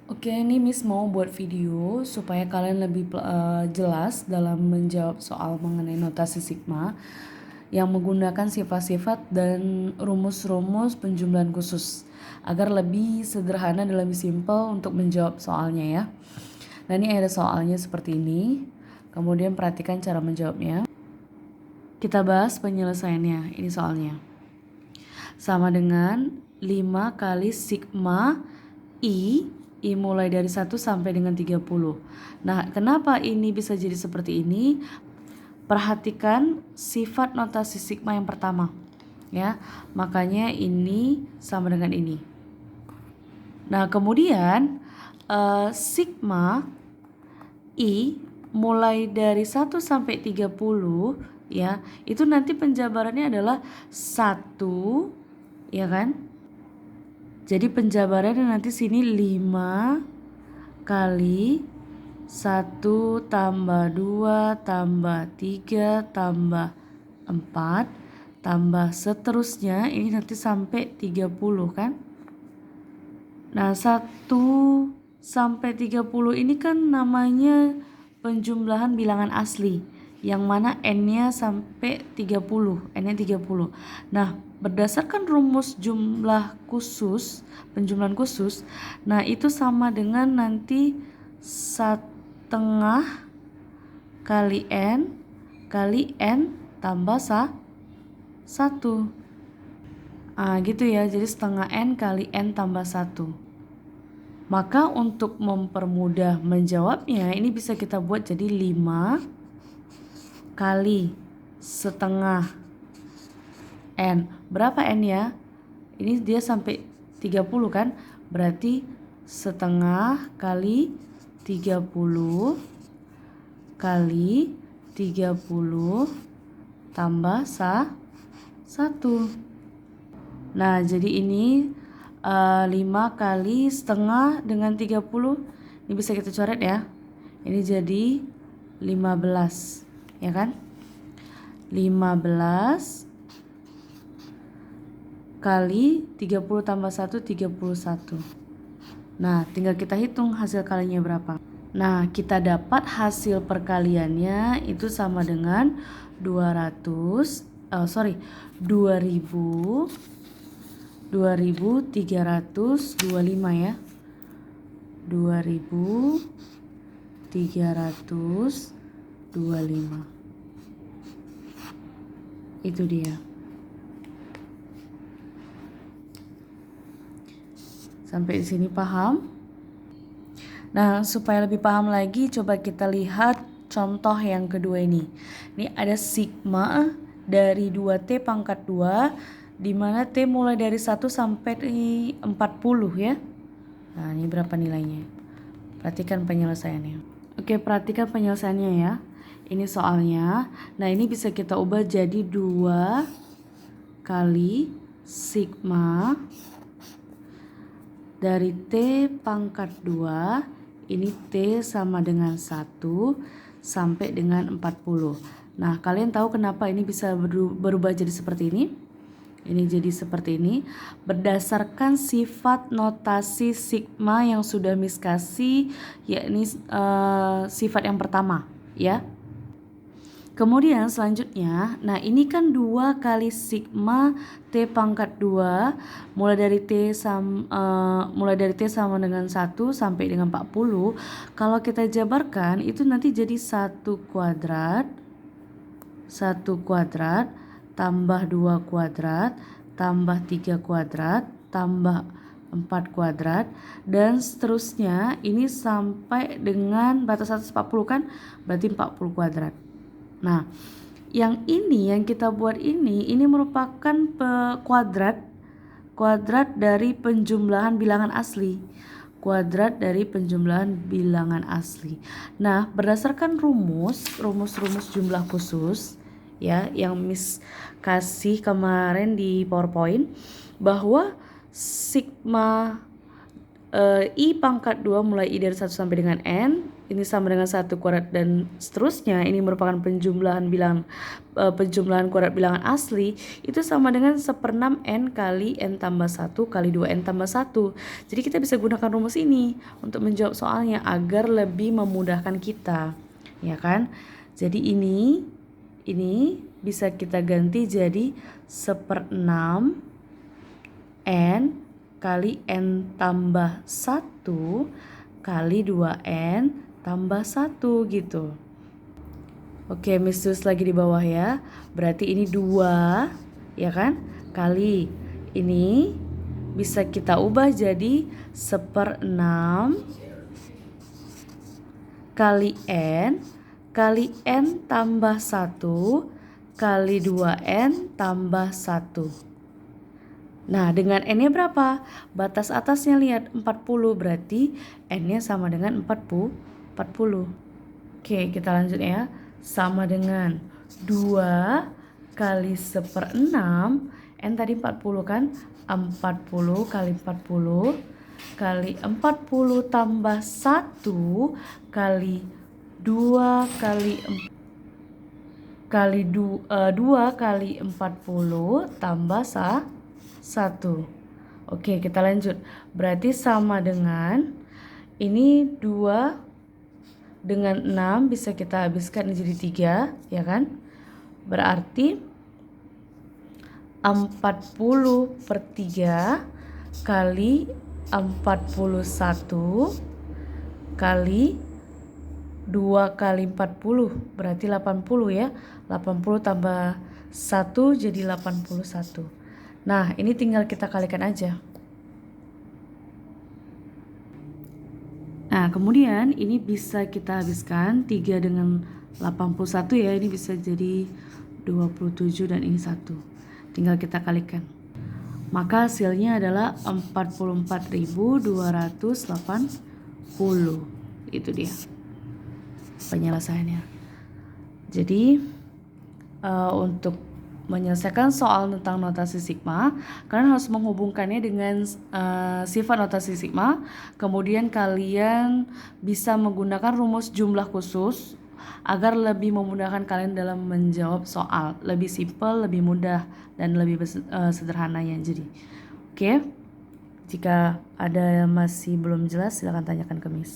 Oke, ini Miss mau buat video supaya kalian lebih jelas dalam menjawab soal mengenai notasi sigma yang menggunakan sifat-sifat dan rumus-rumus penjumlahan khusus agar lebih sederhana dan lebih simpel untuk menjawab soalnya ya. Nah, ini ada soalnya seperti ini. Kemudian perhatikan cara menjawabnya. Kita bahas penyelesaiannya. Ini soalnya. Sama dengan 5 kali sigma I mulai dari 1 sampai dengan 30. Nah, kenapa ini bisa jadi seperti ini? Perhatikan sifat notasi sigma yang pertama. Ya, makanya ini sama dengan ini. Nah, kemudian sigma I mulai dari 1 sampai 30 ya, itu nanti penjabarannya adalah 1 ya kan? Jadi penjabarannya nanti sini 5 kali 1 tambah 2 tambah 3 tambah 4 tambah seterusnya, ini nanti sampai 30 kan. Nah 1 sampai 30 ini kan namanya penjumlahan bilangan asli, yang mana n-nya sampai 30, n-nya 30. Nah, berdasarkan rumus jumlah khusus, penjumlahan khusus, nah itu sama dengan nanti 1/2 kali n tambah 1. Gitu ya, jadi 1/2 n kali n tambah 1. Maka untuk mempermudah menjawabnya, ini bisa kita buat jadi 5 kali 1/2 n. Berapa n ya? Ini dia sampai 30 kan? Berarti 1/2 kali 30 kali 30 tambah 1. Nah, jadi ini 5 kali 1/2 dengan 30. Ini bisa kita coret ya. Ini jadi 15, ya kan? 15 kali 30 tambah 1, 31. Nah, tinggal kita hitung hasil kalinya berapa. Nah, kita dapat hasil perkaliannya itu sama dengan 2325 ya. 2325. Itu dia. Sampai di sini paham? Nah, supaya lebih paham lagi, coba kita lihat contoh yang kedua ini. Ini ada sigma dari 2T pangkat 2, di mana T mulai dari 1 sampai 40 ya. Nah, ini berapa nilainya? Perhatikan penyelesaiannya. Oke, perhatikan penyelesaiannya ya. Ini soalnya. Nah, ini bisa kita ubah jadi 2 kali sigma dari T pangkat 2, ini T sama dengan 1 sampai dengan 40. Nah, kalian tahu kenapa ini bisa berubah jadi seperti ini? Ini jadi seperti ini berdasarkan sifat notasi sigma yang sudah Miss kasih, yakni sifat yang pertama ya. Kemudian selanjutnya, nah ini kan 2 kali sigma T pangkat 2 mulai dari T sama dengan 1 sampai dengan 40. Kalau kita jabarkan itu nanti jadi 1 kuadrat tambah 2 kuadrat tambah 3 kuadrat tambah 4 kuadrat dan seterusnya, ini sampai dengan batas atas 40 kan, berarti 40 kuadrat. Nah, yang ini yang kita buat ini merupakan kuadrat dari penjumlahan bilangan asli. Kuadrat dari penjumlahan bilangan asli. Nah, berdasarkan rumus jumlah khusus ya yang Miss kasih kemarin di PowerPoint, bahwa sigma I pangkat 2 mulai I dari 1 sampai dengan N ini sama dengan 1 kuadrat dan seterusnya, ini merupakan penjumlahan kuadrat bilangan asli, itu sama dengan 1/6 N kali N tambah 1 kali 2N tambah 1. Jadi kita bisa gunakan rumus ini untuk menjawab soalnya agar lebih memudahkan kita, ya kan? Jadi ini bisa kita ganti jadi 1/6 N kali N tambah 1 kali 2N tambah 1 gitu. Oke, Miss tulis lagi di bawah ya. Berarti ini 2, ya kan? Kali ini bisa kita ubah jadi 1/6 kali N tambah 1 kali 2N tambah 1. Nah, dengan N-nya berapa? Batas atasnya lihat 40, berarti N-nya sama dengan 40. Oke, kita lanjut ya. Sama dengan 2 kali 1/6, N tadi 40 kan? 40 kali 40 kali 40 tambah 1 kali 2 kali 40 tambah 1. Oke, kita lanjut. Berarti sama dengan ini 2 dengan 6 bisa kita habiskan jadi 3, ya kan? Berarti 40/3 kali 41 kali 2 kali 40 berarti 80 ya. 80 tambah 1 jadi 81. Nah, ini tinggal kita kalikan aja. Nah, kemudian ini bisa kita habiskan 3 dengan 81 ya. Ini bisa jadi 27 dan ini 1. Tinggal kita kalikan. Maka hasilnya adalah 44.280. Itu dia penyelesaiannya. Jadi untuk menyelesaikan soal tentang notasi sigma, kalian harus menghubungkannya dengan sifat notasi sigma. Kemudian kalian bisa menggunakan rumus jumlah khusus agar lebih memudahkan kalian dalam menjawab soal. Lebih simpel, lebih mudah, dan lebih sederhananya. Jadi, oke. Jika ada yang masih belum jelas, silakan tanyakan ke Miss.